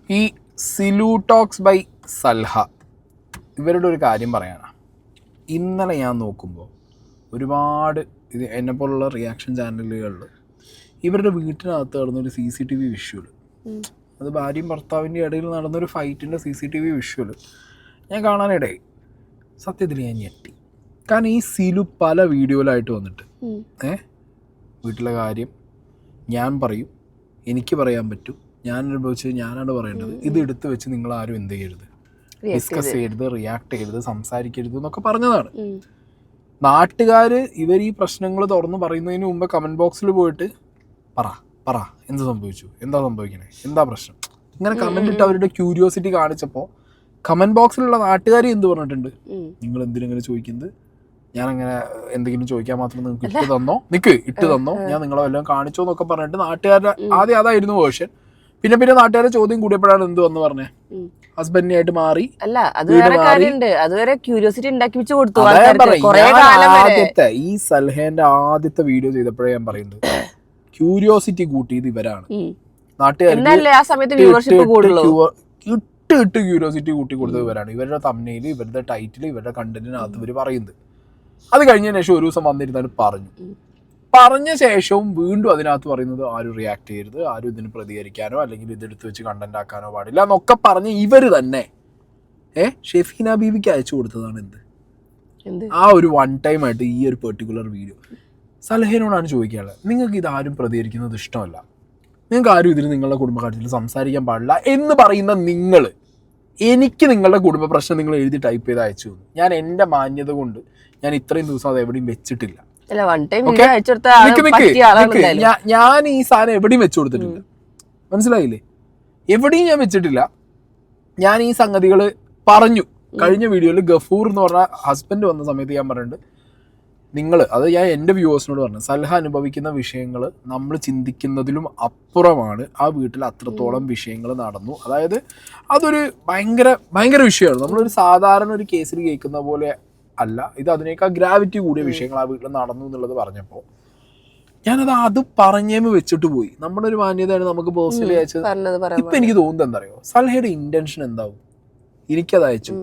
ഈ Silu talks by സൽഹ ഇവരുടെ ഒരു കാര്യം പറയാനാണ്. ഇന്നലെ ഞാൻ നോക്കുമ്പോൾ ഒരുപാട് ഇത് എന്നെപ്പോലുള്ള റിയാക്ഷൻ ചാനലുകളിൽ ഇവരുടെ വീട്ടിനകത്ത് നടന്നൊരു CCTV വിഷ്വൽ, അത് ഭാര്യയും ഭർത്താവിൻ്റെ ഇടയിൽ നടന്നൊരു ഫൈറ്റിൻ്റെ CCTV വിഷ്വൽ ഞാൻ കാണാനിടയായി. സത്യത്തിൽ ഞാൻ ഞെട്ടി. കാരണം ഈ സിലു പല വീഡിയോയിലായിട്ട് വന്നിട്ട് വീട്ടിലെ കാര്യം ഞാൻ പറയും, എനിക്ക് പറയാൻ പറ്റും, ഞാൻ അനുഭവിച്ചത് ഞാനാണ് പറയേണ്ടത്, ഇത് എടുത്ത് വെച്ച് നിങ്ങൾ ആരും എന്ത് ചെയ്യരുത്, ഡിസ്കസ് ചെയ്യരുത്, റിയാക്ട് ചെയ്യരുത്, സംസാരിക്കരുത് എന്നൊക്കെ പറഞ്ഞതാണ്. നാട്ടുകാർ ഇവർ ഈ പ്രശ്നങ്ങൾ തുറന്ന് പറയുന്നതിന് മുമ്പ് കമൻറ്റ് ബോക്സിൽ പോയിട്ട് പറ എന്ത് സംഭവിച്ചു, എന്താ സംഭവിക്കണേ, എന്താ പ്രശ്നം, ഇങ്ങനെ കമൻ്റ് ഇട്ട് അവരുടെ ക്യൂരിയോസിറ്റി കാണിച്ചപ്പോൾ കമൻറ്റ് ബോക്സിലുള്ള നാട്ടുകാർ എന്ത് പറഞ്ഞിട്ടുണ്ട്, നിങ്ങൾ എന്തിനെങ്ങനെ ചോദിക്കുന്നത്, ഞാനങ്ങനെ എന്തെങ്കിലും ചോദിക്കാൻ മാത്രം നിങ്ങൾക്ക് ഇട്ട് തന്നോ ഞാൻ നിങ്ങളെ വല്ലതും കാണിച്ചോ എന്നൊക്കെ പറഞ്ഞിട്ട് നാട്ടുകാരുടെ ആദ്യം അതായിരുന്നു വേർഷൻ. പിന്നെ നാട്ടുകാരുടെ ചോദ്യം കൂടിയപ്പോഴാണ് എന്ത് വന്ന് പറഞ്ഞേ, ഹസ്ബൻഡിനായിട്ട് മാറി. അല്ല അതുവരെ ക്യൂരിയോസിറ്റി ഉണ്ടാക്കി വെച്ച് കൊടുത്തു. ആദ്യത്തെ ഈ സൽഹേന്റെ ആദ്യത്തെ വീഡിയോ ചെയ്തപ്പോഴേ ഞാൻ പറയുന്നത് ക്യൂരിയോസിറ്റി കൂട്ടിയത് ഇവരാണ്. നാട്ടുകാർക്ക് ഇട്ട് ക്യൂരിയോസിറ്റി കൂട്ടി കൊടുത്തത് ഇവരാണ്. ഇവരുടെ തംബ്നെയിൽ, ഇവരുടെ ടൈറ്റിൽ, ഇവരുടെ കണ്ടന്റിനകത്ത് ഇവർ പറയുന്നത്. അത് കഴിഞ്ഞതിന് ശേഷം ഒരു ദിവസം വന്നിരുന്നാലും പറഞ്ഞ ശേഷവും വീണ്ടും അതിനകത്ത് പറയുന്നത് ആരും റിയാക്ട് ചെയ്യരുത്, ആരും ഇതിന് പ്രതികരിക്കാനോ അല്ലെങ്കിൽ ഇതെടുത്ത് വെച്ച് കണ്ടന്റ് ആക്കാനോ പാടില്ല എന്നൊക്കെ പറഞ്ഞ് ഇവർ തന്നെ ഷെഫീന ബീവിക്ക് അയച്ചു കൊടുത്തതാണ് എന്ത് ആ ഒരു വൺ ടൈം ആയിട്ട് ഈ ഒരു പെർട്ടിക്കുലർ വീഡിയോ. സലഹേനോടാണ് ചോദിക്കാനുള്ളത്, നിങ്ങൾക്ക് ഇതാരും പ്രതികരിക്കുന്നത് ഇഷ്ടമല്ല, നിങ്ങൾക്ക് ആരും ഇതിന് നിങ്ങളുടെ കുടുംബകാര്യത്തിൽ സംസാരിക്കാൻ പാടില്ല എന്ന് പറയുന്ന നിങ്ങൾ, എനിക്ക് നിങ്ങളുടെ കുടുംബ പ്രശ്നം നിങ്ങൾ എഴുതി ടൈപ്പ് ചെയ്ത് അയച്ചു തന്നു. ഞാൻ എൻ്റെ മാന്യത കൊണ്ട് ഞാൻ ഇത്രയും ദിവസം അത് എവിടെയും വെച്ചിട്ടില്ല. ഞാൻ ഈ സാധനം എവിടെയും വെച്ചു കൊടുത്തിട്ടില്ല, മനസ്സിലായില്ലേ? എവിടെയും ഞാൻ വെച്ചിട്ടില്ല. ഞാൻ ഈ സംഗതികൾ പറഞ്ഞു. കഴിഞ്ഞ വീഡിയോയിൽ ഗഫൂർ എന്ന് പറഞ്ഞ ഹസ്ബൻഡ് വന്ന സമയത്ത് ഞാൻ പറഞ്ഞിട്ടുണ്ട്, നിങ്ങൾ അത് ഞാൻ എൻ്റെ വ്യൂവേഴ്സിനോട് പറഞ്ഞു, സൽഹ അനുഭവിക്കുന്ന വിഷയങ്ങൾ നമ്മൾ ചിന്തിക്കുന്നതിലും അപ്പുറമാണ്. ആ വീട്ടിൽ അത്രത്തോളം വിഷയങ്ങൾ നടന്നു. അതായത് അതൊരു ഭയങ്കര വിഷയമാണ്. നമ്മളൊരു സാധാരണ ഒരു കേസിൽ കേൾക്കുന്ന പോലെ അല്ല ഇത്, അതിനേക്കാൾ ഗ്രാവിറ്റി കൂടിയ വിഷയങ്ങൾ ആ വീട്ടിൽ നടന്നു എന്നുള്ളത് പറഞ്ഞപ്പോൾ ഞാനത് പറഞ്ഞേമ് വെച്ചിട്ട് പോയി. നമ്മുടെ ഒരു മാന്യതയാണ് നമുക്ക് പേഴ്സണലി അയച്ചത്. ഇപ്പം എനിക്ക് തോന്നുന്നത് എന്താ അറിയോ, സൽഹയുടെ ഇന്റൻഷൻ എന്താവും, എനിക്കത് അയച്ചു,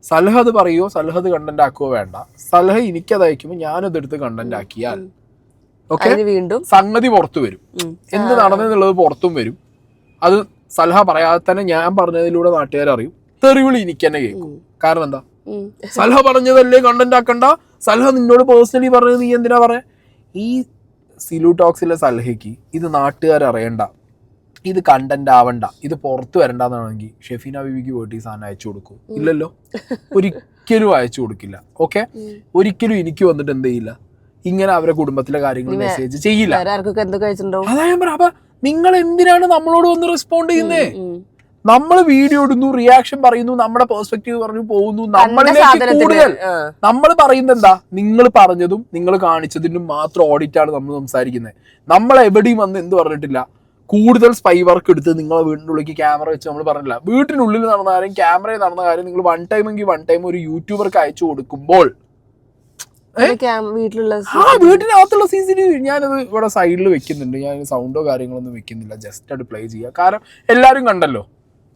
സൽഹ അത് പറയുമോ, സൽഹ അത് കണ്ടന്റ് ആക്കുവോ വേണ്ട, സൽഹ എനിക്കത് അയക്കുമ്പോൾ ഞാനതെടുത്ത് കണ്ടന്റ് ആക്കിയാൽ ഓക്കെ വീണ്ടും സംഗതി പുറത്തു വരും, എന്ത് നടന്നെന്നുള്ളത് പുറത്തും വരും. അത് സൽഹ പറയാതെ തന്നെ ഞാൻ പറഞ്ഞതിലൂടെ നാട്ടുകാരറിയും, തെറിവിളി എനിക്ക് തന്നെ കേൾക്കും. കാരണം എന്താ, സൽഹ പറഞ്ഞതല്ലേ കണ്ടന്റ് ആക്കണ്ട, സൽഹ നിന്നോട് പേഴ്സണലി പറഞ്ഞത് നീ എന്തിനാ പറയാ. ഈ സിലു ടോക്സിലെ സൽഹയ്ക്ക് ഇത് നാട്ടുകാരറിയണ്ട, ഇത് കണ്ടന്റ് ആവണ്ട, ഇത് പുറത്തു വരണ്ടെന്നാണെങ്കിൽ ഷെഫീന ബീവിക്ക് പോയിട്ട് ഈ സാധനം അയച്ചു കൊടുക്കും? ഇല്ലല്ലോ, ഒരിക്കലും അയച്ചു കൊടുക്കില്ല. ഓക്കെ, ഒരിക്കലും എനിക്ക് വന്നിട്ട് എന്ത് ചെയ്യില്ല, ഇങ്ങനെ അവരെ കുടുംബത്തിലെ കാര്യങ്ങൾ മെസ്സേജ് ചെയ്യില്ല. അതാ ഞാൻ പറയാം. അപ്പൊ നിങ്ങൾ എന്തിനാണ് നമ്മളോട് വന്ന് റെസ്പോണ്ട് ചെയ്യുന്നേ? നമ്മൾ വീഡിയോ ഇടുന്നു, റിയാക്ഷൻ പറയുന്നു, നമ്മുടെ പെർസ്പെക്റ്റീവ് പറഞ്ഞു പോകുന്നു. നമ്മളിലേക്ക് കൂടുതൽ നമ്മൾ പറയുന്നത് എന്താ, നിങ്ങൾ പറഞ്ഞതും നിങ്ങൾ കാണിച്ചതിനും മാത്രം ഓഡിറ്റാണ് നമ്മൾ സംസാരിക്കുന്നത്. നമ്മൾ എവിടെയും വന്ന് എന്ത് പറഞ്ഞിട്ടില്ല, കൂടുതൽ സ്പൈ വർക്ക് എടുത്ത് നിങ്ങളെ വീടിൻ്റെ ഉള്ളിലേക്ക് ക്യാമറ വെച്ച് നമ്മൾ പറഞ്ഞില്ല. വീട്ടിനുള്ളിൽ നടന്ന കാര്യം, ക്യാമറയിൽ നടന്ന കാര്യം നിങ്ങൾ വൺ ടൈം ഒരു യൂട്യൂബർക്ക് അയച്ചു കൊടുക്കുമ്പോൾ വീട്ടിനകത്തുള്ള CCTV ഞാനത് ഇവിടെ സൈഡിൽ വെക്കുന്നുണ്ട്. ഞാൻ സൗണ്ടോ കാര്യങ്ങളൊന്നും വെക്കുന്നില്ല, ജസ്റ്റ് അത് പ്ലേ ചെയ്യുക. കാരണം എല്ലാവരും കണ്ടല്ലോ,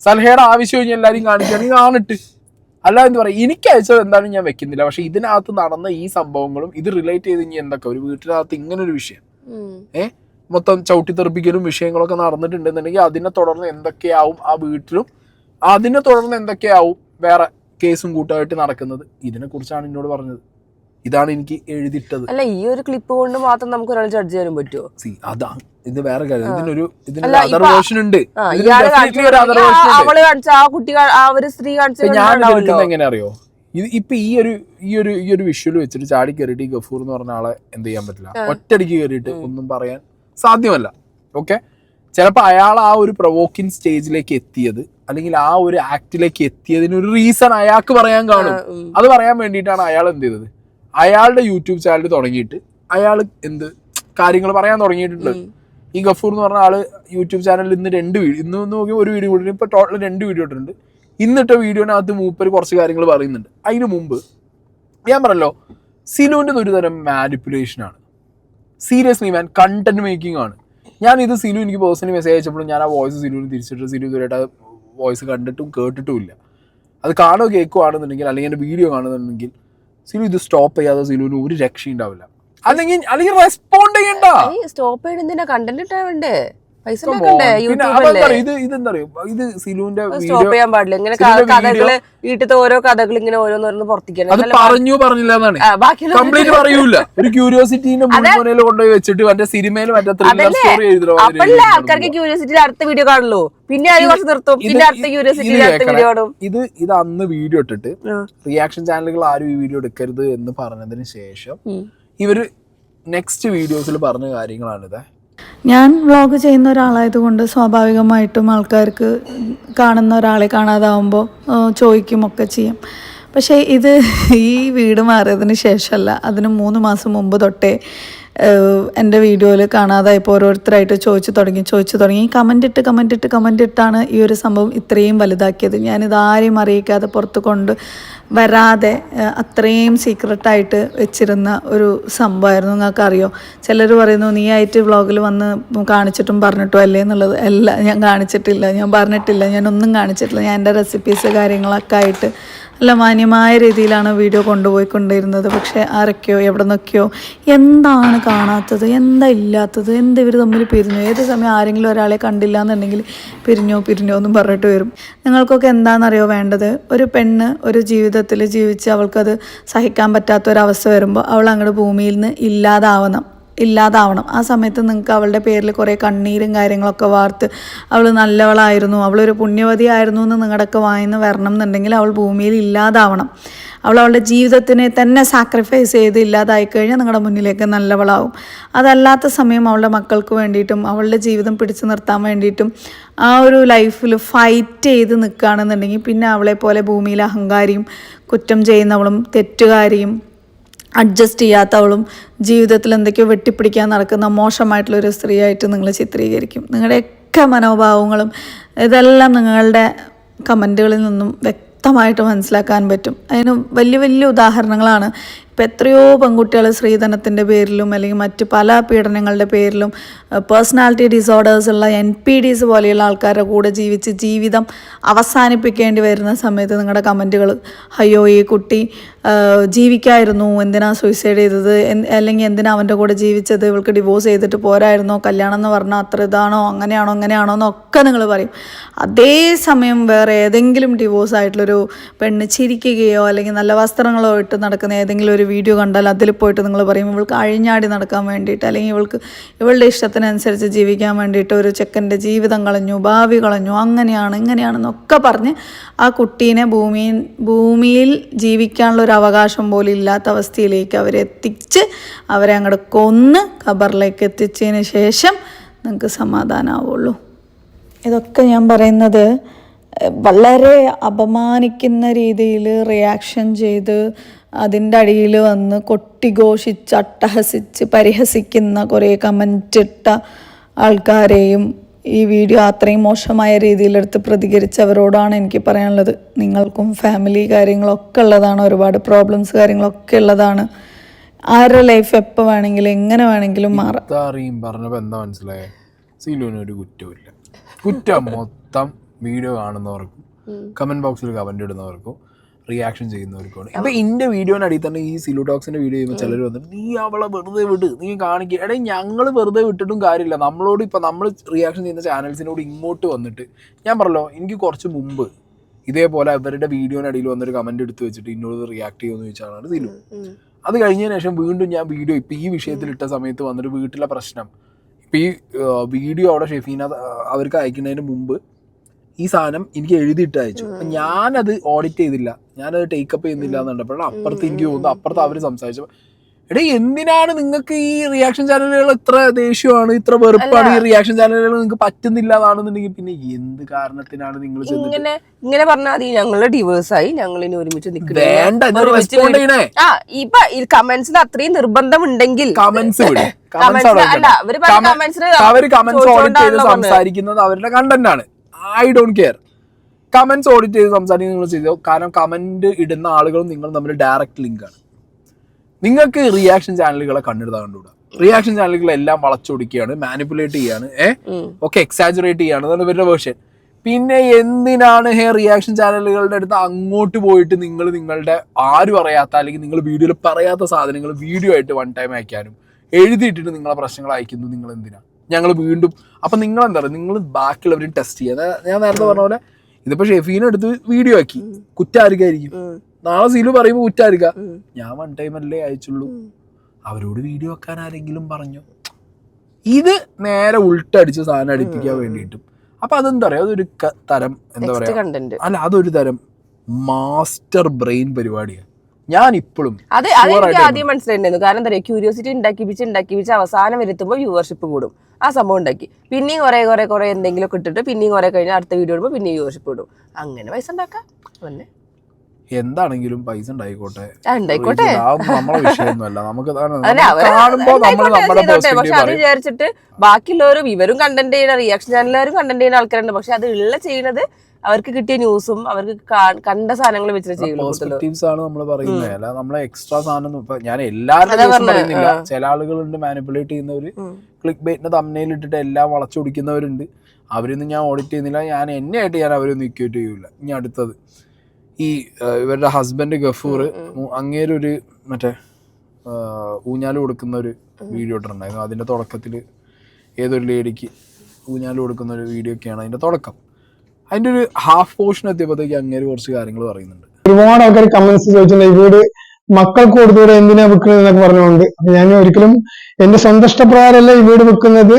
സൽഹയുടെ ആവശ്യം കഴിഞ്ഞാൽ എല്ലാവരും കാണിക്കുകയാണെങ്കിൽ കാണിട്ട്, അല്ല എന്ന് പറയും എനിക്ക് അയച്ചത് എന്താണെന്ന് ഞാൻ വെക്കുന്നില്ല. പക്ഷെ ഇതിനകത്ത് നടന്ന ഈ സംഭവങ്ങളും ഇത് റിലേറ്റ് ചെയ്ത് ഇനി എന്തൊക്കെ ഒരു വീട്ടിനകത്ത് ഇങ്ങനൊരു വിഷയം മൊത്തം ചവിട്ടിത്തെറിപ്പിക്കലും വിഷയങ്ങളൊക്കെ നടന്നിട്ടുണ്ടെന്നുണ്ടെങ്കിൽ അതിനെ തുടർന്ന് എന്തൊക്കെയാവും ആ വീട്ടിലും, അതിനെ തുടർന്ന് എന്തൊക്കെയാവും വേറെ കേസും കൂട്ടമായിട്ട് നടക്കുന്നത്. ഇതിനെക്കുറിച്ചാണ് എന്നോട് പറഞ്ഞത്. ഇതാണ് എനിക്ക് എഴുതിയിട്ടത്. അല്ല, ഈ ഒരു ക്ലിപ്പ് കൊണ്ട് മാത്രം നമുക്ക് ഒരാൾ ജഡ്ജ് ചെയ്യാൻ പറ്റുമോ? അതാണ് ഇത് വേറെ കാര്യം. ഇതിനൊരു അതർ വേർഷൻ ഉണ്ട്. ഞാൻ എടുക്കുന്നത് എങ്ങനെ അറിയോ, ഇപ്പൊ ഈ ഒരു വിഷ്വൽ വെച്ചിട്ട് ചാടി കയറിയിട്ട് ഈ ഗഫൂർ എന്ന് പറഞ്ഞ ആളെ എന്ത് ചെയ്യാൻ പറ്റില്ല, ഒറ്റയടിക്ക് കയറിയിട്ട് ഒന്നും പറയാൻ സാധ്യമല്ല. ഓക്കെ, ചിലപ്പോൾ അയാൾ ആ ഒരു പ്രൊവോക്കിംഗ് സ്റ്റേജിലേക്ക് എത്തിയത് അല്ലെങ്കിൽ ആ ഒരു ആക്ടിലേക്ക് എത്തിയതിന് ഒരു റീസൺ അയാൾക്ക് പറയാൻ കാണും. അത് പറയാൻ വേണ്ടിയിട്ടാണ് അയാൾ എന്ത് ചെയ്തത്, അയാളുടെ യൂട്യൂബ് ചാനൽ തുടങ്ങിയിട്ട് അയാൾ എന്ത് കാര്യങ്ങൾ പറയാൻ തുടങ്ങിയിട്ടുണ്ട്. ഈ ഗഫൂർ എന്ന് പറഞ്ഞ ആള് യൂട്യൂബ് ചാനലിൽ ഇന്ന് നോക്കി ഒരു വീഡിയോ ഇട്ടിട്ടുണ്ട്. ഇപ്പൊ ടോട്ടൽ 2 വീഡിയോ ഇട്ടിട്ടുണ്ട്. ഇന്നിട്ട വീഡിയോനകത്ത് മൂപ്പര് കുറച്ച് കാര്യങ്ങൾ പറയുന്നുണ്ട്. അതിന് മുമ്പ് ഞാൻ പറഞ്ഞല്ലോ, സിലുവിൻ്റെ ഒരു തരം മാനിപ്പുലേഷൻ ആണ്. സീരിയസ്ലി മാൻ, കണ്ടന്റ് മേക്കിംഗ് ആണ്. ഞാൻ ഇത് സിലു എനിക്ക് പേഴ്സണലി മെസ്സേജ് അയച്ചപ്പോഴും ഞാൻ ആ വോയിസ് സിലുവിന് തിരിച്ചിട്ട് സിലു ഇതുവരെയായിട്ട് ആ വോയിസ് കണ്ടിട്ടും കേട്ടിട്ടും ഇല്ല. അത് കാണുകയോ കേൾക്കുകയാണെന്നുണ്ടെങ്കിൽ അല്ലെങ്കിൽ എൻ്റെ വീഡിയോ കാണുന്നുണ്ടെങ്കിൽ സിലു ഇത് സ്റ്റോപ്പ് ചെയ്യാതെ സിലുവിന് ഒരു രക്ഷ ഉണ്ടാവില്ല. അല്ലെങ്കിൽ റെസ്പോണ്ട് ചെയ്യണ്ട. സ്റ്റോപ്പ് ചെയ്യണമെന്തിനാ? കണ്ടന്റ് ഇട്ടാവണ്ടേ, പൈസ ഇതെന്താ ഇത് സിലുവിന്റെ സ്റ്റോപ്പ് ചെയ്യാൻ പാടില്ല. ഇങ്ങനെ കഥകള് വീട്ടിലത്തെ ഓരോ കഥകൾ ഇങ്ങനെ ഓരോന്നോരോന്ന് പുറത്തേക്ക് അത് പറഞ്ഞില്ല എന്നാണ്, കംപ്ലീറ്റ് പറയൂല. ഒരു ക്യൂരിയോസിറ്റിന്റെ മുൻമുനയിൽ കൊണ്ടുപോയി വെച്ചിട്ട് മറ്റേ സിനിമയിൽ മറ്റേ ത്രില്ലർ സ്റ്റോറി എഴുതുക. അപ്പല്ലേ ആൾക്കാർക്ക് ക്യൂരിയോസിറ്റി അടുത്ത വീഡിയോ കാണുള്ളൂ, പിന്നെ അത് കുറച്ച് നിർത്തും, പിന്നെ അടുത്ത ക്യൂരിയോസിറ്റി അടുത്ത വീഡിയോ കാണും. ഇത് അന്ന് വീഡിയോ ഇട്ടിട്ട് റിയാക്ഷൻ ചാനലുകൾ ആരും ഈ വീഡിയോ എടുക്കരുത് എന്ന് പറഞ്ഞതിന് ശേഷം ഇവര് നെക്സ്റ്റ് വീഡിയോസിൽ പറഞ്ഞ കാര്യങ്ങളാണിത്. ഞാൻ വ്ളോഗ് ചെയ്യുന്ന ഒരാളായതുകൊണ്ട് സ്വാഭാവികമായിട്ടും ആൾക്കാർക്ക് കാണുന്ന ഒരാളെ കാണാതാവുമ്പോൾ ചോദിക്കുമൊക്കെ ചെയ്യും. പക്ഷേ ഇത് ഈ വീട് മാറിയതിന് ശേഷമല്ല, അതിന് 3 മാസം മുമ്പ് തൊട്ടേ എൻ്റെ വീഡിയോയിൽ കാണാതായപ്പോൾ ഓരോരുത്തരായിട്ട് ചോദിച്ചു തുടങ്ങി. കമൻ്റ് ഇട്ടാണ് ഈ ഒരു സംഭവം ഇത്രയും വലുതാക്കിയത്. ഞാനിത് ആരെയും അറിയിക്കാതെ പുറത്ത് കൊണ്ട് വരാതെ അത്രയും സീക്രട്ടായിട്ട് വെച്ചിരുന്ന ഒരു സംഭവമായിരുന്നു. നിങ്ങൾക്കറിയോ, ചിലർ പറയുന്നു നീ ആയിട്ട് വ്ളോഗിൽ വന്ന് കാണിച്ചിട്ടും പറഞ്ഞിട്ടും അല്ലേ എന്നുള്ളത്. അല്ല, ഞാൻ കാണിച്ചിട്ടില്ല, ഞാൻ പറഞ്ഞിട്ടില്ല, ഞാനൊന്നും കാണിച്ചിട്ടില്ല. ഞാൻ എൻ്റെ റെസിപ്പീസ് കാര്യങ്ങളൊക്കെ ആയിട്ട് നല്ല മാന്യമായ രീതിയിലാണ് വീഡിയോ കൊണ്ടുപോയിക്കൊണ്ടിരുന്നത്. പക്ഷേ ആരൊക്കെയോ എവിടെ നിന്നൊക്കെയോ എന്താണ് കാണാത്തത്, എന്താ ഇല്ലാത്തത്, ഇവർ തമ്മിൽ പിരിഞ്ഞു, ഏത് സമയം ആരെങ്കിലും ഒരാളെ കണ്ടില്ല എന്നുണ്ടെങ്കിൽ പിരിഞ്ഞോ എന്നും പറഞ്ഞിട്ട് വരും. നിങ്ങൾക്കൊക്കെ എന്താണെന്നറിയോ വേണ്ടത്? ഒരു പെണ്ണ് ഒരു ജീവിതത്തിൽ ജീവിച്ച് അവൾക്കത് സഹിക്കാൻ പറ്റാത്തൊരവസ്ഥ വരുമ്പോൾ അവൾ അങ്ങോട്ട് ഭൂമിയിൽ നിന്ന് ഇല്ലാതാവണം. ആ സമയത്ത് നിങ്ങൾക്ക് അവളുടെ പേരിൽ കുറേ കണ്ണീരും കാര്യങ്ങളൊക്കെ വാർത്ത് അവൾ നല്ലവളായിരുന്നു, അവളൊരു പുണ്യവതി ആയിരുന്നു എന്ന് നിങ്ങളുടെയൊക്കെ വായിന്ന് വരണം എന്നുണ്ടെങ്കിൽ അവൾ ഭൂമിയിൽ ഇല്ലാതാവണം. അവളുടെ ജീവിതത്തിനെ തന്നെ സാക്രിഫൈസ് ചെയ്ത് ഇല്ലാതായി കഴിഞ്ഞാൽ നിങ്ങളുടെ മുന്നിലേക്ക് നല്ലവളാവും. അതല്ലാത്ത സമയം അവളുടെ മക്കൾക്ക് വേണ്ടിയിട്ടും അവളുടെ ജീവിതം പിടിച്ചു നിർത്താൻ വേണ്ടിയിട്ടും ആ ഒരു ലൈഫിൽ ഫൈറ്റ് ചെയ്ത് നിൽക്കുകയാണെന്നുണ്ടെങ്കിൽ പിന്നെ അവളെ പോലെ ഭൂമിയിൽ അഹങ്കാരിയും കുറ്റം ചെയ്യുന്നവളും തെറ്റുകാരിയും അഡ്ജസ്റ്റ് ചെയ്യാത്തവളും ജീവിതത്തിൽ എന്തൊക്കെയോ വെട്ടിപ്പിടിക്കാൻ നടക്കുന്ന മോശമായിട്ടുള്ളൊരു സ്ത്രീയായിട്ട് നിങ്ങൾ ചിത്രീകരിക്കും. നിങ്ങളുടെയൊക്കെ മനോഭാവങ്ങളും ഇതെല്ലാം നിങ്ങളുടെ കമൻറ്റുകളിൽ നിന്നും വ്യക്തമായിട്ട് മനസ്സിലാക്കാൻ പറ്റും. അതിന് വലിയ ഉദാഹരണങ്ങളാണ്. ഇപ്പം എത്രയോ പെൺകുട്ടികൾ സ്ത്രീധനത്തിൻ്റെ പേരിലും അല്ലെങ്കിൽ മറ്റ് പല പീഡനങ്ങളുടെ പേരിലും പേഴ്സണാലിറ്റി ഡിസോർഡേഴ്സ് ഉള്ള NPDs പോലെയുള്ള ആൾക്കാരുടെ കൂടെ ജീവിച്ച് ജീവിതം അവസാനിപ്പിക്കേണ്ടി വരുന്ന സമയത്ത് നിങ്ങളുടെ കമൻറ്റുകൾ, അയ്യോ ഈ കുട്ടി ജീവിക്കായിരുന്നു, എന്തിനാ സൂയിസൈഡ് ചെയ്തത്, അല്ലെങ്കിൽ എന്തിനാ അവൻ്റെ കൂടെ ജീവിച്ചത്, ഇവൾക്ക് ഡിവോഴ്സ് ചെയ്തിട്ട് പോരായിരുന്നോ, കല്യാണം എന്ന് പറഞ്ഞാൽ അത്ര ഇതാണോ, അങ്ങനെയാണോ എന്നൊക്കെ നിങ്ങൾ പറയും. അതേസമയം വേറെ ഏതെങ്കിലും ഡിവോഴ്സ് ആയിട്ടുള്ളൊരു പെണ്ണ് ചിരിക്കുകയോ അല്ലെങ്കിൽ നല്ല വസ്ത്രങ്ങളോ ഇട്ട് നടക്കുന്ന ഏതെങ്കിലും ഒരു വീഡിയോ കണ്ടാൽ അതിൽ പോയിട്ട് നിങ്ങൾ പറയും ഇവൾക്ക് അഴിഞ്ഞാടി നടക്കാൻ വേണ്ടിയിട്ട് അല്ലെങ്കിൽ ഇവളുടെ ഇഷ്ടത്തിനനുസരിച്ച് ജീവിക്കാൻ വേണ്ടിയിട്ട് ഒരു ചെക്കൻ്റെ ജീവിതം കളഞ്ഞു, ഭാവി കളഞ്ഞു, ഇങ്ങനെയാണെന്നൊക്കെ പറഞ്ഞ് ആ കുട്ടീനെ ഭൂമിയിൽ ജീവിക്കാനുള്ള ഒരു അവകാശം പോലും ഇല്ലാത്ത അവസ്ഥയിലേക്ക് അവരെത്തിച്ച് അവരെ അങ്ങോട്ട് കൊന്ന് ഖബറിലേക്ക് എത്തിച്ചതിന് ശേഷം നിങ്ങൾക്ക് സമാധാനമാവുള്ളൂ. ഇതൊക്കെ ഞാൻ പറയുന്നത് വളരെ അപമാനിക്കുന്ന രീതിയിൽ റിയാക്ഷൻ ചെയ്ത് അതിൻ്റെ അടിയിൽ വന്ന് കൊട്ടിഘോഷിച്ച് അട്ടഹസിച്ച് പരിഹസിക്കുന്ന കുറേ കമൻ്റ് ഇട്ട ആൾക്കാരെയും ഈ വീഡിയോ അത്രയും മോശമായ രീതിയിലെടുത്ത് പ്രതികരിച്ചവരോടാണ് എനിക്ക് പറയാനുള്ളത്. നിങ്ങൾക്കും ഫാമിലി കാര്യങ്ങളൊക്കെ ഉള്ളതാണ്, ഒരുപാട് പ്രോബ്ലംസ് കാര്യങ്ങളൊക്കെ ഉള്ളതാണ്. ആരുടെ ലൈഫ് എപ്പോൾ വേണമെങ്കിലും എങ്ങനെ വേണമെങ്കിലും മാറാം. പറഞ്ഞപ്പോൾ എന്താ മനസ്സിലായേ? സിലുവിനൊരു കുറ്റമില്ല. കുറ്റം മൊത്തം വീഡിയോ കാണുന്നവർക്കും കമൻറ്റ് ബോക്സിൽ കമൻറ്റ് ഇടുന്നവർക്കും റിയാക്ഷൻ ചെയ്യുന്നവർക്കാണ്. ഇപ്പം എൻ്റെ വീഡിയോനടിയിൽ തന്നെ ഈ സിലു ടോക്സിൻ്റെ വീഡിയോ ചെയ്യുമ്പോൾ ചിലർ വന്നിട്ട് നീ അവളെ വെറുതെ വിട്, നീ കാണിക്കുക. ഞങ്ങൾ വെറുതെ വിട്ടിട്ടും കാര്യമില്ല. നമ്മളോട് ഇപ്പം നമ്മൾ റിയാക്ഷൻ ചെയ്യുന്ന ചാനൽസിനോട് ഇങ്ങോട്ട് വന്നിട്ട് ഞാൻ പറഞ്ഞല്ലോ, എനിക്ക് കുറച്ച് മുമ്പ് ഇതേപോലെ അവരുടെ വീഡിയോനടിയിൽ വന്നൊരു കമൻറ്റ് എടുത്ത് വെച്ചിട്ട് എന്നോട് റിയാക്ട് ചെയ്യുമെന്ന് ചോദിച്ചാണ് സിലു. അത് കഴിഞ്ഞതിന് ശേഷം വീണ്ടും ഞാൻ വീഡിയോ ഇപ്പം ഈ വിഷയത്തിൽ ഇട്ട സമയത്ത് വന്നിട്ട് വീട്ടിലെ പ്രശ്നം ഇപ്പം ഈ വീഡിയോ അവിടെ ഷെഫീന അവർക്ക് അയക്കുന്നതിന് മുമ്പ് ഈ സാധനം എനിക്ക് എഴുതിയിട്ട് അയച്ചു. അപ്പം ഞാനത് ഓഡിറ്റ് ചെയ്തില്ല, ഞാനത് ടേക്കപ്പ് ചെയ്യുന്നില്ല എന്നുണ്ടപ്പോഴാണ് അപ്പുറത്ത് എനിക്ക് തോന്നുന്നു, അപ്പുറത്ത് അവർ സംസാരിച്ചപ്പോൾ എടേ എന്തിനാണ് നിങ്ങൾക്ക് ഈ റിയാക്ഷൻ ചാനലുകൾ ഇത്ര ദേഷ്യമാണ്, ഇത്ര വെറുപ്പാണ്, ഈ റിയാക്ഷൻ ചാനലുകൾ നിങ്ങൾക്ക് പറ്റുന്നില്ല എന്നാണെന്നുണ്ടെങ്കിൽ പിന്നെ എന്ത് കാരണത്തിനാണ് നിങ്ങൾ ഇങ്ങനെ പറഞ്ഞാൽ മതി, ഞങ്ങള് ഡിവേഴ്സായി, ഞങ്ങൾ ഇനി ഒരുമിച്ച് വേണ്ട റെസ്പോണ്ട് ചെയ്യണേ. ഇപ്പൊ ഈ കമന്റ്സിന് അത്രയും നിർബന്ധമുണ്ടെങ്കിൽ കമന്റ്സ് അവര് കമന്റ്സ് ഓഡിറ്റ് ചെയ്ത് സംസാരിക്കുന്നത് അവരുടെ കണ്ടന്റ് ആണ്. I don't care. Comments audit ചെയ്ത് സംസാരിക്കുന്നത് നിങ്ങൾ ചെയ്തോ. കാരണം കമന്റ് ഇടുന്ന ആളുകളും നിങ്ങൾ തമ്മിൽ ഡയറക്റ്റ് ലിങ്ക് ആണ്. നിങ്ങൾക്ക് റിയാക്ഷൻ ചാനലുകളെ കണ്ണെടുത്താൽ കണ്ടുകൂടാ. റിയാക്ഷൻ ചാനലുകളെല്ലാം വളച്ചൊടിക്കുകയാണ്, മാനിപ്പുലേറ്റ് ചെയ്യാണ്, ഒക്കെ എക്സാജറേറ്റ് ചെയ്യാണ്, അതാണ് ഇവരുടെ വേർഷൻ. പിന്നെ എന്തിനാണ് റിയാക്ഷൻ ചാനലുകളുടെ അടുത്ത് അങ്ങോട്ട് പോയിട്ട് നിങ്ങൾ നിങ്ങളുടെ ആരും അറിയാത്ത അല്ലെങ്കിൽ നിങ്ങൾ വീഡിയോയിൽ പറയാത്ത സാധനങ്ങൾ വീഡിയോ ആയിട്ട് വൺ ടൈം അയക്കാനും എഴുതിയിട്ടിട്ട് നിങ്ങളെ പ്രശ്നങ്ങൾ അയക്കുന്നു? നിങ്ങൾ എന്തിനാ? ഞങ്ങൾ വീണ്ടും അപ്പം നിങ്ങൾ എന്താ പറയുക, നിങ്ങൾ ബാക്കിയുള്ളവരും ടെസ്റ്റ് ചെയ്യുക. ഞാൻ നേരത്തെ പറഞ്ഞ പോലെ ഇതിപ്പോൾ ഷെഫീനെ എടുത്ത് വീഡിയോ ആക്കി, കുറ്റാരിക്കായിരിക്കും. നാളെ സീലു പറയുമ്പോൾ കുറ്റാരിക്ക, ഞാൻ വൺ ടൈം അല്ലേ അയച്ചുള്ളൂ, അവരോട് വീഡിയോ വെക്കാൻ ആരെങ്കിലും പറഞ്ഞു. ഇത് നേരെ ഉൾട്ടടിച്ച് സാധനം അടിപ്പിക്കാൻ വേണ്ടിയിട്ടും. അപ്പൊ അതെന്താ പറയാ, അതൊരു തരം എന്താ പറയാ, അല്ല അതൊരു തരം മാസ്റ്റർ ബ്രെയിൻ പരിപാടിയാണ്. ഞാൻ ഇപ്പോഴും ആദ്യം മനസ്സിലായിട്ടുണ്ടായിരുന്നു. കാരണം എന്താ പറയാ, ക്യൂരിയോസിറ്റി ഉണ്ടാക്കിപ്പിച്ച് അവസാനം വരുത്തുമ്പോൾ വ്യൂവർഷിപ്പ് കൂടും. ആ സംഭവം ഉണ്ടാക്കി പിന്നെയും കുറെ എന്തെങ്കിലും ഇട്ടിട്ട് പിന്നെയും കുറെ കഴിഞ്ഞാൽ അടുത്ത വീഡിയോ ഇടുമ്പോൾ പിന്നെയും വ്യൂവർഷിപ്പ് കൂടും. അങ്ങനെ പൈസ ഉണ്ടാക്കാം. അതന്നെ എന്താണെങ്കിലും പൈസ ഉണ്ടായിക്കോട്ടെ, നമ്മളെ വിഷയമൊന്നുമല്ല. നമുക്ക് പക്ഷെ അത് വിചാരിച്ചിട്ട് ബാക്കിയുള്ളവരും ഇവരും കണ്ടന്റ് ചെയ്യുന്ന റിയാക്ഷൻ ചാനലുകാരും കണ്ടന്റ് ചെയ്യുന്ന ആൾക്കാരുണ്ട്. പക്ഷെ അത് ചെയ്യുന്നത് അവർക്ക് കിട്ടിയ ന്യൂസും അവർക്ക് കണ്ട സാധനങ്ങൾ വെച്ചിട്ട് പെർസ്പെക്റ്റീവ്സ് ആണ് നമ്മൾ പറയുന്നത്. അല്ല നമ്മളെ എക്സ്ട്രാ സാധനം ഇപ്പൊ ഞാൻ എല്ലാവരും പറയുന്നില്ല. ചില ആളുകളുണ്ട് മാനിപ്പുലേറ്റ് ചെയ്യുന്നവര്, ക്ലിക്ക് ബൈറ്റിന്റെ തംബ്നെയിൽ ഇട്ടിട്ട് എല്ലാം വളച്ചൊടിക്കുന്നവരുണ്ട്. അവരൊന്നും ഞാൻ ഓഡിറ്റ് ചെയ്യുന്നില്ല. ഞാൻ എന്നെയായിട്ട് ഞാൻ അവരൊന്നും ഇക്വേറ്റ് ചെയ്യൂല. ഇനി അടുത്തത് ഈ ഇവരുടെ ഹസ്ബൻഡ് ഗഫൂർ അങ്ങേരൊരു മറ്റേ ഊഞ്ഞാല് കൊടുക്കുന്ന ഒരു വീഡിയോ ഇട്ടിട്ടുണ്ടായിരുന്നു. അതിൻ്റെ തുടക്കത്തിൽ ഏതൊരു ലേഡിക്ക് ഊഞ്ഞാല് കൊടുക്കുന്ന ഒരു വീഡിയോ ഒക്കെയാണ് അതിൻ്റെ തുടക്കം. അതിൻ്റെ ഒരു ഹാഫ് പോർഷൻ എത്തിയപ്പോഴത്തേക്ക് അങ്ങേര് കുറച്ച് കാര്യങ്ങൾ പറയുന്നുണ്ട്. ഒരുപാട് ആൾക്കാർ കമന്റ്സ് ചോദിച്ചിട്ടുണ്ട്, ഈ വീട് മക്കൾക്ക് കൊടുത്തൂടെ എന്തിനാ വെക്കുന്നത് എന്നൊക്കെ പറഞ്ഞുകൊണ്ട്. അപ്പൊ ഞാൻ ഒരിക്കലും എന്റെ സ്വന്തം ഇഷ്ടപ്രകാരമല്ല ഈ വീട് വെക്കുന്നത്.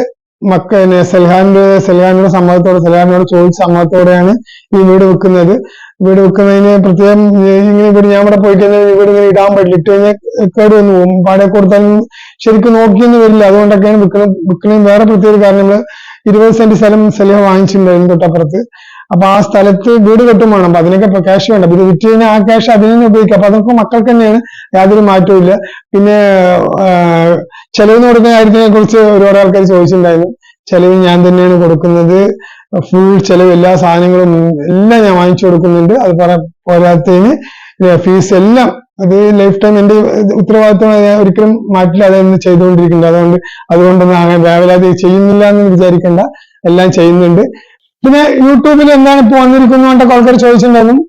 സെൽഹാനോട് സമ്മതത്തോടെ, സെൽഹാനോട് ചോദിച്ച സമ്മതത്തോടെയാണ് ഈ വീട് വെക്കുന്നത്. വീട് വെക്കുന്നതിന് പ്രത്യേകം ഇങ്ങനെ വീട് ഞാൻ ഇവിടെ പോയി കഴിഞ്ഞാൽ വീട് ഇങ്ങനെ ഇടാൻ പറ്റില്ല, ഇട്ട് കഴിഞ്ഞാൽ കേട് വന്നു പോകും, പാടെ കൊടുത്താലും ശരിക്കും നോക്കിയൊന്നും വരില്ല. അതുകൊണ്ടൊക്കെയാണ് വിൽക്കുന്നത്. വേറെ പ്രത്യേക കാരണം, നമ്മള് 20 സെന്റ് സ്ഥലം സെൽഹ വാങ്ങിച്ചിട്ടുണ്ടായിരുന്നു തൊട്ടപ്പുറത്ത്. അപ്പൊ ആ സ്ഥലത്ത് വീട് കെട്ടും വേണം. അപ്പൊ അതിനൊക്കെ ക്യാഷ് വേണ്ട. ഇത് വിറ്റ് കഴിഞ്ഞാൽ ആ ക്യാഷ് അതിൽ നിന്ന് ഉപയോഗിക്കാം. അപ്പൊ അതൊക്കെ മക്കൾക്ക് തന്നെയാണ്, യാതൊരു മാറ്റവും ഇല്ല. പിന്നെ ചെലവിന് കൊടുക്കുന്ന കാര്യത്തിനെ കുറിച്ച് ഒരുപാട് ആൾക്കാർ ചോദിച്ചിട്ടുണ്ടായിരുന്നു. ചെലവ് ഞാൻ തന്നെയാണ് കൊടുക്കുന്നത്, ഫുൾ ചെലവ്, എല്ലാ സാധനങ്ങളും എല്ലാം ഞാൻ വാങ്ങിച്ചു കൊടുക്കുന്നുണ്ട്. അത് പോരാത്തതിന് ഫീസ് എല്ലാം അത് ലൈഫ് ടൈം എന്റെ ഉത്തരവാദിത്വം ഞാൻ ഒരിക്കലും മാറ്റില്ല. അതൊന്നും ചെയ്തുകൊണ്ടിരിക്കുന്നുണ്ട്. അതുകൊണ്ടൊന്നും അങ്ങനെ വേവലാതി ചെയ്യുന്നില്ല എന്ന് വിചാരിക്കേണ്ട, എല്ലാം ചെയ്യുന്നുണ്ട്. പിന്നെ യൂട്യൂബിൽ എന്താണ് ഇപ്പൊ വന്നിരിക്കുന്നതുകൊണ്ടൊക്കെ ആൾക്കാർ ചോദിച്ചിട്ടുണ്ടാകും.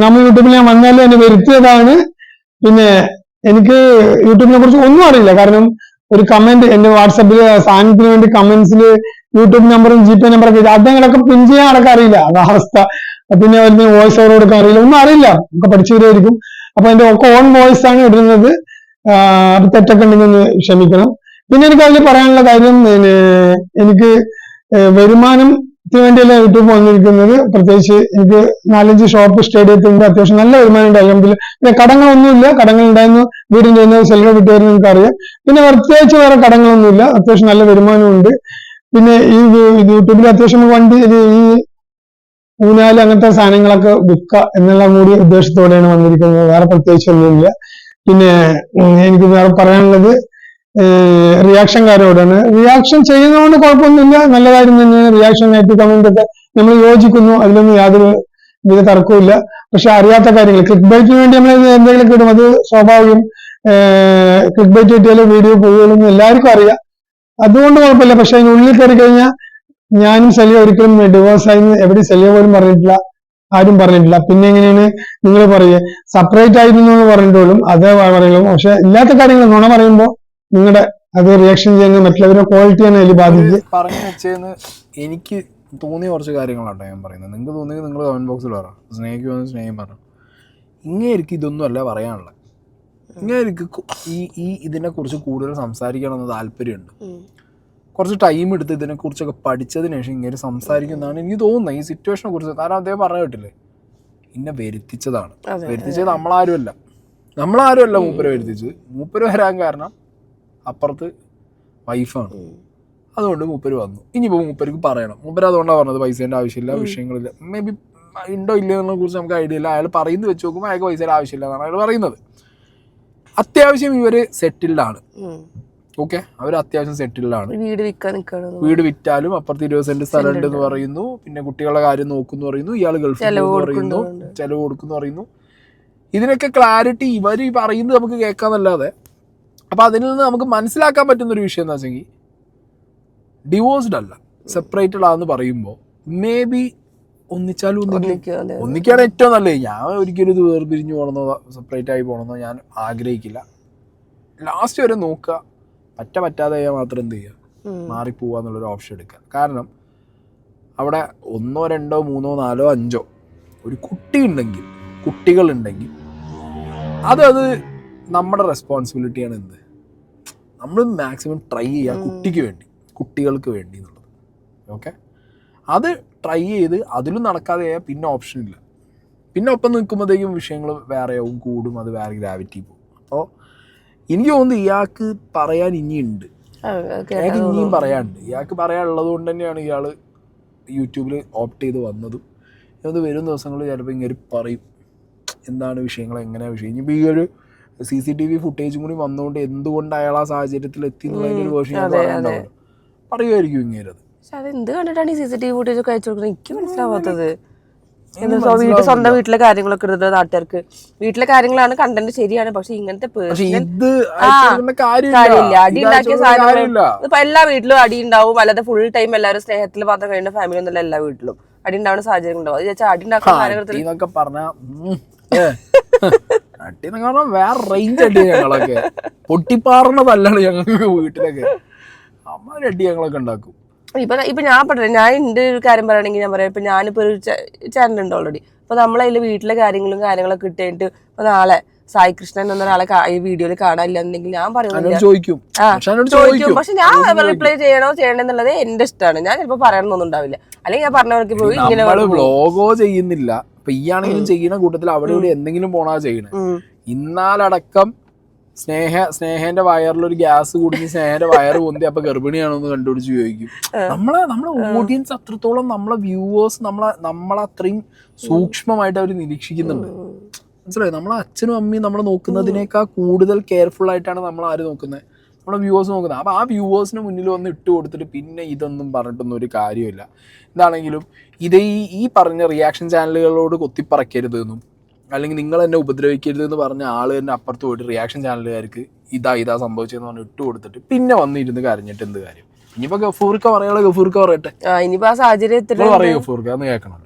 നമ്മൾ യൂട്യൂബിൽ ഞാൻ വന്നാലും എന്നെ വരുത്തിയതാണ്. പിന്നെ എനിക്ക് യൂട്യൂബിനെ കുറിച്ച് ഒന്നും അറിയില്ല. കാരണം ഒരു കമന്റ് എന്റെ വാട്സാപ്പിൽ സാധനത്തിന് വേണ്ടി കമന്റ്സിൽ യൂട്യൂബ് നമ്പറും GPay നമ്പറൊക്കെ അതങ്ങളൊക്കെ പിൻ ചെയ്യാൻ അടക്കം അറിയില്ല. അതാവസ്ഥ. പിന്നെ വോയിസ് ഓവർ കൊടുക്കാൻ അറിയില്ല, ഒന്നും അറിയില്ല. ഒക്കെ പഠിച്ചവരായിരിക്കും. അപ്പൊ എന്റെ ഒക്കെ ഓൺ വോയിസ് ആണ് ഇടുന്നത്. അത് തെറ്റൊക്കെ ഉണ്ടെങ്കിൽ ഒന്ന് ക്ഷമിക്കണം. പിന്നെ എനിക്ക് അതിൽ പറയാനുള്ള കാര്യം, എനിക്ക് വരുമാനത്തിന് വേണ്ടിയല്ല യൂട്യൂബ് വന്നിരിക്കുന്നത്. പ്രത്യേകിച്ച് എനിക്ക് 4-5 ഷോപ്പ് സ്റ്റേഡിയത്തിലുണ്ട്. അത്യാവശ്യം നല്ല വരുമാനം ഉണ്ട്. അല്ലെങ്കിൽ പിന്നെ കടങ്ങളൊന്നുമില്ല. കടങ്ങൾ ഉണ്ടായിരുന്നു വീടിന്റെ സെൽഹ വിട്ടുകാരും നിങ്ങൾക്ക് അറിയാം. പിന്നെ പ്രത്യേകിച്ച് വേറെ കടങ്ങളൊന്നുമില്ല. അത്യാവശ്യം നല്ല വരുമാനമുണ്ട്. പിന്നെ ഈ യൂട്യൂബിൽ അത്യാവശ്യം വണ്ടി, ഈ ഊഞ്ഞാല് അങ്ങനത്തെ സാധനങ്ങളൊക്കെ വിൽക്കുക എന്നുള്ള കൂടി ഉദ്ദേശത്തോടെയാണ് വന്നിരിക്കുന്നത്. വേറെ പ്രത്യേകിച്ച് ഒന്നുമില്ല. പിന്നെ എനിക്ക് വേറെ പറയാനുള്ളത് റിയാക്ഷൻകാരോടാണ്. റിയാക്ഷൻ ചെയ്യുന്നതുകൊണ്ട് കുഴപ്പമൊന്നുമില്ല, നല്ല കാര്യം തന്നെയാണ്. റിയാക്ഷൻ ആയിട്ട് കമന്റ് ഒക്കെ നമ്മൾ യോജിക്കുന്നു, അതിലൊന്നും യാതൊരു വിധ തർക്കമില്ല. പക്ഷെ അറിയാത്ത കാര്യങ്ങൾ, ക്ലിക്ക് ബൈറ്റിന് വേണ്ടി നമ്മൾ എന്തെങ്കിലും കിട്ടും, അത് സ്വാഭാവികം. ക്ലിക്ക് ബൈറ്റ് കിട്ടിയാലും വീഡിയോ പോവുകയൊന്നും എല്ലാവർക്കും അറിയാം, അതുകൊണ്ട് കുഴപ്പമില്ല. പക്ഷെ അതിനുള്ളിൽ കയറി കഴിഞ്ഞാൽ ഞാനും സെൽഹ ഒരിക്കലും ഡിവോഴ്സ് ആയി എവിടെ സെൽഹ പോലും പറഞ്ഞിട്ടില്ല, ആരും പറഞ്ഞിട്ടില്ല. പിന്നെ എങ്ങനെയാണ് നിങ്ങൾ പറയുക സെപ്പറേറ്റ് ആയിരുന്നു എന്ന് പറഞ്ഞിട്ടുള്ളൂ, അതേ പറയുള്ളൂ. പക്ഷെ ഇല്ലാത്ത കാര്യങ്ങൾ നുണ പറയുമ്പോൾ നിങ്ങളുടെ അത് റിയാക്ഷൻ ചെയ്യുന്ന മറ്റുള്ളവരുടെ ക്വാളിറ്റിയാണ് അതിൽ ബാധിച്ചത്. പറഞ്ഞു വെച്ചതെന്ന് എനിക്ക് തോന്നിയ കുറച്ച് കാര്യങ്ങളാണ് ഞാൻ പറയുന്നത്. നിങ്ങൾക്ക് തോന്നിയത് നിങ്ങൾ കമന്റ് ബോക്സിൽ പറ. സ്നേഹിക്കുമെന്ന് സ്നേഹം പറഞ്ഞു. ഇങ്ങേക്ക് ഇതൊന്നും അല്ല പറയാനുള്ളത്. ഇങ്ങേക്ക് ഈ ഇതിനെക്കുറിച്ച് കൂടുതൽ സംസാരിക്കണമെന്ന് താല്പര്യമുണ്ട്. കുറച്ച് ടൈം എടുത്ത് ഇതിനെക്കുറിച്ചൊക്കെ പഠിച്ചതിന് ശേഷം ഇങ്ങനെ സംസാരിക്കുന്നതാണ് എനിക്ക് തോന്നുന്നത്. ഈ സിറ്റുവേഷനെ കുറിച്ച് കാരണം അദ്ദേഹം പറഞ്ഞു കേട്ടില്ലേ, ഇന്നെ വരുത്തിച്ചതാണ്. വരുത്തിച്ചത് നമ്മളാരുമല്ല മൂപ്പര് വരുത്തിച്ചത്. മൂപ്പര് വരാൻ കാരണം അപ്പുറത്ത് വൈഫാണ്. അതുകൊണ്ട് മൂപ്പര് വന്നു. ഇനിയിപ്പോൾ മൂപ്പർക്ക് പറയണം. മൂപ്പര് അതുകൊണ്ടാണ് പറഞ്ഞത് പൈസേൻ്റെ ആവശ്യമില്ല, വിഷയങ്ങളില്ല. മേ ബി ഉണ്ടോ ഇല്ലയെന്നതിനെ കുറിച്ച് നമുക്ക് ഐഡിയ ഇല്ല. അയാൾ പറയുന്നത് വെച്ച് നോക്കുമ്പോൾ അയാൾക്ക് പൈസയുടെ ആവശ്യമില്ല എന്നാണ് അയാൾ പറയുന്നത്. അത്യാവശ്യം ഇവര് സെറ്റിൽഡാണ്. ഓക്കെ, അവർ അത്യാവശ്യം സെറ്റിൽഡാണ്. വീട് വിറ്റാലും അപ്പുറത്ത് 20 സെന്റ് സ്ഥലം ഉണ്ടെന്ന് പറയുന്നു. പിന്നെ കുട്ടികളുടെ കാര്യം നോക്കുന്നു പറയുന്നു. ഇയാൾ ഗൾഫിൽ പറയുന്നു, ചെലവ് കൊടുക്കുന്നു പറയുന്നു. ഇതിനൊക്കെ ക്ലാരിറ്റി ഇവർ പറയുന്നത് നമുക്ക് കേൾക്കാന്നല്ലാതെ അപ്പോൾ അതിൽ നിന്ന് നമുക്ക് മനസ്സിലാക്കാൻ പറ്റുന്നൊരു വിഷയം എന്താ വെച്ചെങ്കിൽ ഡിവോഴ്സ്ഡ് അല്ല, സെപ്പറേറ്റഡ് ആണെന്ന് പറയുമ്പോൾ മേ ബി ഒന്നിച്ചാലും ഒന്നിക്കാണ് ഏറ്റവും നല്ലത്. ഞാൻ ഒരിക്കലും ഇത് വേർപിരിഞ്ഞ് പോകണമെന്നോ സെപ്പറേറ്റ് ആയി പോകണമെന്നോ ഞാൻ ആഗ്രഹിക്കില്ല. ലാസ്റ്റ് വരെ നോക്കുക, പറ്റാതെ മാത്രം എന്ത് ചെയ്യുക, മാറിപ്പോവുക എന്നുള്ളൊരു ഓപ്ഷൻ എടുക്കുക. കാരണം അവിടെ 1, 2, 3, 4, 5 ഒരു കുട്ടികളുണ്ടെങ്കിൽ അത് നമ്മുടെ റെസ്പോൺസിബിലിറ്റിയാണ്. എന്ത് നമ്മൾ മാക്സിമം ട്രൈ ചെയ്യുക കുട്ടികൾക്ക് വേണ്ടി എന്നുള്ളത്. ഓക്കെ, അത് ട്രൈ ചെയ്ത് അതിലും നടക്കാതെ ആയാൽ പിന്നെ ഓപ്ഷൻ ഇല്ല. പിന്നെ ഒപ്പം നിൽക്കുമ്പോഴത്തേക്കും വിഷയങ്ങൾ വേറെയാവും, കൂടും, അത് വേറെ ഗ്രാവിറ്റി പോകും. അപ്പോൾ എനിക്ക് തോന്നുന്നു ഇയാൾക്ക് പറയാൻ ഇനിയുണ്ട്, ഇയാൾക്ക് ഇനിയും പറയാനുണ്ട്. ഇയാൾക്ക് പറയാനുള്ളത് കൊണ്ട് തന്നെയാണ് ഇയാൾ യൂട്യൂബിൽ ഓപ്റ്റ് ചെയ്ത് വന്നതും. ഇത് വരും ദിവസങ്ങളിൽ ചിലപ്പോൾ ഇങ്ങനെ പറയും എന്താണ് വിഷയങ്ങൾ, എങ്ങനെയാണ് വിഷയം. ഇനിയിപ്പോൾ ഈ ഒരു CCTV ഫുട്ടേജും കൂടി വന്നുകൊണ്ട് എന്തുകൊണ്ട് അയാൾ ആ സാഹചര്യത്തിൽ എത്തി എന്നുള്ളതിൻ്റെ ഒരു വേർഷൻ പറയുമായിരിക്കും ഇങ്ങനെ. പക്ഷെ അത് എന്ത് കണ്ടിട്ടാണ് ഈ CCTV ഫുട്ടേജ് ഒക്കെ അയച്ചു കൊടുക്കുന്നത് എനിക്ക് മനസ്സിലാവാത്തത്. സ്വന്തം വീട്ടിലെ കാര്യങ്ങളൊക്കെ എടുത്തിട്ട് നാട്ടുകാർക്ക് വീട്ടിലെ കാര്യങ്ങളാണ് കണ്ടന്റ് ശരിയാണ്, പക്ഷെ ഇങ്ങനത്തെ കാര്യമില്ല. അടി ഉണ്ടാക്കിയ സാധനങ്ങൾ ഇപ്പൊ എല്ലാ വീട്ടിലും അടി ഉണ്ടാവും, അല്ലാതെ ഫുൾ ടൈം എല്ലാവരും സ്നേഹത്തിൽ മാത്രം കഴിയുന്ന ഫാമിലി ഒന്നുമല്ല എല്ലാ വീട്ടിലും അടി ഉണ്ടാവുന്ന സാഹചര്യം ഉണ്ടാവും. അത് വെച്ചാൽ അടി ഉണ്ടാക്കുന്ന കാര്യങ്ങളൊക്കെ പറഞ്ഞാൽ അടിന്നൊക്കെ പറഞ്ഞാൽ വേറെ റേഞ്ച് അടി ഞങ്ങളൊക്കെ പൊട്ടിപ്പാറുന്നതല്ലാണ് ഞങ്ങൾക്ക് വീട്ടിലൊക്കെ. അമ്മ അടി ഞങ്ങളൊക്കെ ഉണ്ടാക്കും. ഇപ്പൊ ഞാൻ പറഞ്ഞത് ഞാൻ എന്റെ ഒരു കാര്യം പറയുകയാണെങ്കിൽ ഞാൻ പറയാം, ഇപ്പൊ ഞാനിപ്പോ ഒരു ചാനലുണ്ട് ഓൾറെഡി. അപ്പൊ നമ്മളതിൽ വീട്ടിലെ കാര്യങ്ങളൊക്കെ ഇട്ടിട്ട് ഇപ്പൊ നാളെ സായി കൃഷ്ണൻ എന്നൊരാളെ ഈ വീഡിയോയിൽ കാണാനില്ലെന്നുണ്ടെങ്കിൽ ഞാൻ പറയുന്നില്ല, ചോദിക്കും. പക്ഷെ ഞാൻ റിപ്ലൈ ചെയ്യണമെന്നുള്ളത് എന്റെ ഇഷ്ടമാണ്. ഞാൻ ചിലപ്പോ പറയണമെന്നൊന്നും ഉണ്ടാവില്ല. അല്ലെങ്കിൽ ഞാൻ പറഞ്ഞവർക്ക് പോയി ഇങ്ങനെ വ്ലോഗോ ചെയ്യുന്നില്ല. ഇപ്പൊ ഈ ആണെങ്കിലും ചെയ്യുന്ന കൂട്ടത്തിൽ അവിടെ ഇവിടെ എന്തെങ്കിലും പോണാ ചെയ്യണേ. ഇന്നാലടക്കം സ്നേഹന്റെ വയറിലൊരു ഗ്യാസ് കുടുങ്ങി സ്നേഹന്റെ വയറ് പൊന്തി അപ്പൊ ഗർഭിണിയാണോന്ന് കണ്ടുപിടിച്ച് ചോദിക്കും. നമ്മളെ ഓഡിയൻസ് അത്രത്തോളം നമ്മളെ വ്യൂവേഴ്സ് നമ്മളത്രയും സൂക്ഷ്മമായിട്ട് അവർ നിരീക്ഷിക്കുന്നുണ്ട്. മനസ്സിലായി? നമ്മളെ അച്ഛനും അമ്മയും നമ്മളെ നോക്കുന്നതിനേക്കാൾ കൂടുതൽ കെയർഫുൾ ആയിട്ടാണ് നമ്മൾ ആര് നോക്കുന്നത്, നമ്മളെ വ്യൂവേഴ്സ് നോക്കുന്നത്. അപ്പോൾ ആ വ്യൂവേഴ്സിന് മുന്നിൽ വന്ന് ഇട്ട് കൊടുത്തിട്ട് പിന്നെ ഇതൊന്നും പറഞ്ഞിട്ടൊന്നും ഒരു കാര്യമില്ല. എന്താണെങ്കിലും ഈ പറഞ്ഞ റിയാക്ഷൻ ചാനലുകളോട് കൊത്തിപ്പറക്കരുത് എന്നും അല്ലെങ്കിൽ നിങ്ങൾ എന്നെ ഉപദ്രവിക്കരുത് എന്ന് പറഞ്ഞ ആൾ തന്നെ അപ്പുറത്ത് പോയിട്ട് റിയാക്ഷൻ ചാനലുകാർക്ക് ഇതാ സംഭവിച്ചതെന്ന് പറഞ്ഞ് ഇട്ട് കൊടുത്തിട്ട് പിന്നെ വന്നിരുന്ന് കരഞ്ഞിട്ട് എന്ത് കാര്യം. ഇനിയിപ്പോൾ ഗഫൂർക്ക പറയാനുള്ള ഗഫൂർക്ക പറയട്ടെ. ഇനിയിപ്പോൾ ആ സാഹചര്യത്തിൽ പറയൂ ഗഫൂർക്ക എന്ന് കേൾക്കണം.